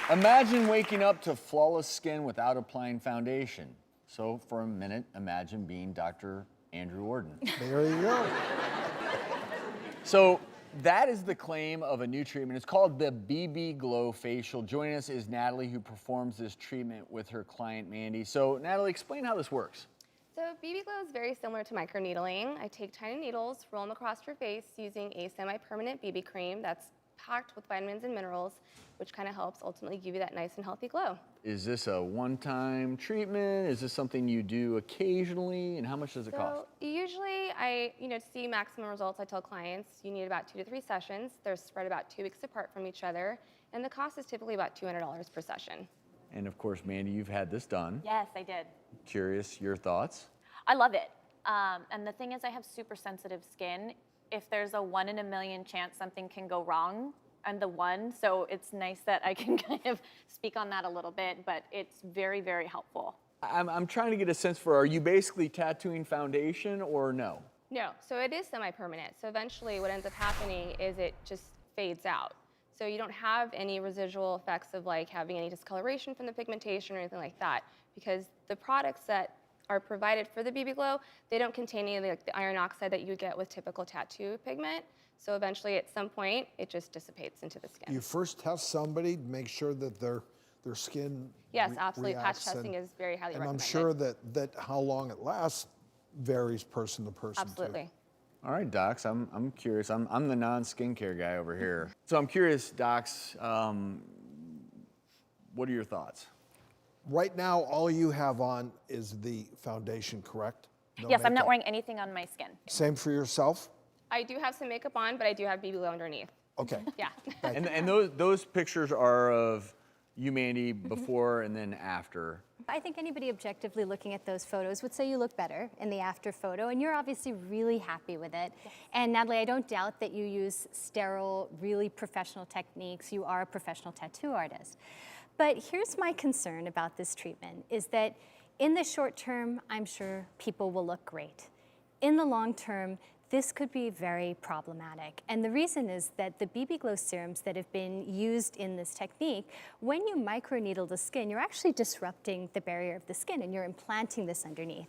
Imagine waking up to flawless skin without applying foundation. So for a minute, imagine being Dr. Andrew Ordon. There you go. So that is the claim of a new treatment. It's called the BB Glow Facial. Joining us is Natalie, who performs this treatment with her client, Mandy. So Natalie, explain how this works. So BB Glow is very similar to microneedling. I take tiny needles, roll them across your face using a semi-permanent BB cream that's packed with vitamins and minerals, which kind of helps ultimately give you that nice and healthy glow. Is this a one-time treatment? Is this something you do occasionally? And how much does it cost? Usually to see maximum results, I tell clients you need about 2 to 3 sessions. They're spread about 2 weeks apart from each other. And the cost is typically about $200 per session. And of course, Mandy, you've had this done. Yes, I did. Curious, your thoughts? I love it. And the thing is, I have super sensitive skin. If there's a 1 in a million chance something can go wrong, I'm the one. So it's nice that I can kind of speak on that a little bit, but it's very, very helpful. I'm trying to get a sense for, are you basically tattooing foundation or no? No, so it is semi-permanent. So eventually what ends up happening is it just fades out. So you don't have any residual effects of like having any discoloration from the pigmentation or anything like that, because the products that are provided for the BB Glow, they don't contain any like the iron oxide that you would get with typical tattoo pigment. So eventually at some point, it just dissipates into the skin. You first test somebody to make sure that their skin Yes, absolutely. Patch reacts, testing is very highly and recommended. I'm sure that how long it lasts varies person to person too. Absolutely. All right, docs, I'm curious. I'm the non-skincare guy over here. So I'm curious, docs, what are your thoughts? Right now, all you have on is the foundation, correct? No Yes, I'm not makeup. wearing anything on my skin. Same for yourself? I do have some makeup on, but I do have BB Glow underneath. Okay. Yeah. And those pictures are of you, Mandy, before and then after. I think anybody objectively looking at those photos would say you look better in the after photo, and you're obviously really happy with it. Yes. And Natalie, I don't doubt that you use sterile, really professional techniques. You are a professional tattoo artist. But here's my concern about this treatment, is that in the short term, I'm sure people will look great. In the long term, this could be very problematic. And the reason is that the BB Glow serums that have been used in this technique, when you microneedle the skin, you're actually disrupting the barrier of the skin and you're implanting this underneath.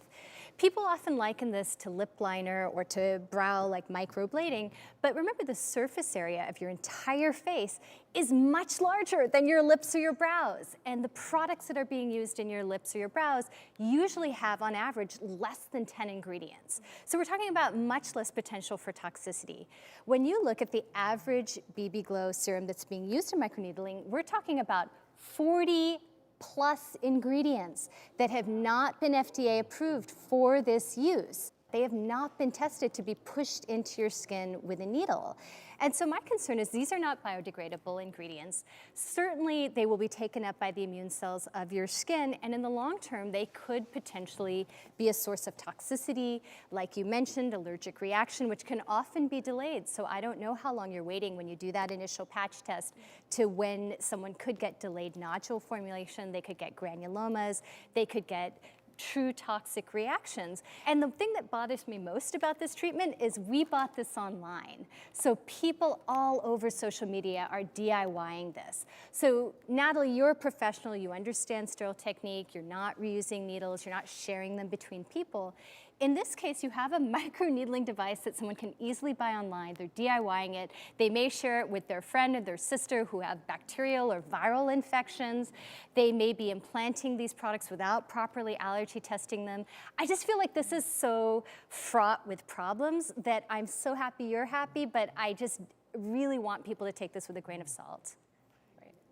People often liken this to lip liner or to brow like microblading, but remember the surface area of your entire face is much larger than your lips or your brows. And the products that are being used in your lips or your brows usually have on average less than 10 ingredients. So we're talking about much less potential for toxicity. When you look at the average BB Glow serum that's being used in microneedling, we're talking about 40 plus ingredients that have not been FDA approved for this use. They have not been tested to be pushed into your skin with a needle. And so my concern is these are not biodegradable ingredients. Certainly they will be taken up by the immune cells of your skin, and in the long term they could potentially be a source of toxicity, like you mentioned, allergic reaction, which can often be delayed. So I don't know how long you're waiting when you do that initial patch test to when someone could get delayed nodule formulation, they could get granulomas, they could get true toxic reactions. And the thing that bothers me most about this treatment is we bought this online. So people all over social media are DIYing this. So Natalie, you're a professional, you understand sterile technique, you're not reusing needles, you're not sharing them between people. In this case, you have a microneedling device that someone can easily buy online. They're DIYing it. They may share it with their friend or their sister who have bacterial or viral infections. They may be implanting these products without properly allergy testing them. I just feel like this is so fraught with problems that I'm so happy you're happy, but I just really want people to take this with a grain of salt.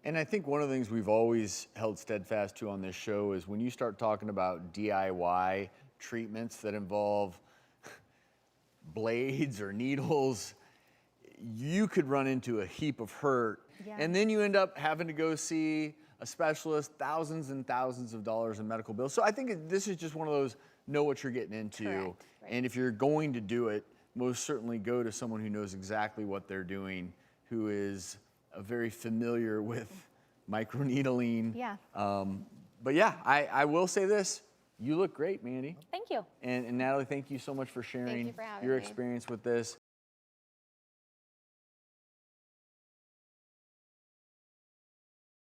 And I think one of the things we've always held steadfast to on this show is when you start talking about DIY treatments that involve blades or needles, you could run into a heap of hurt. Yeah. And then you end up having to go see a specialist, thousands and thousands of dollars in medical bills. So I think this is just one of those, know what you're getting into. Correct. Right. And if you're going to do it, most certainly go to someone who knows exactly what they're doing, who is very familiar with microneedling. Yeah. But yeah, I will say this. You look great, Mandy. Thank you. And Natalie, thank you so much for sharing you for having your me. experience with this.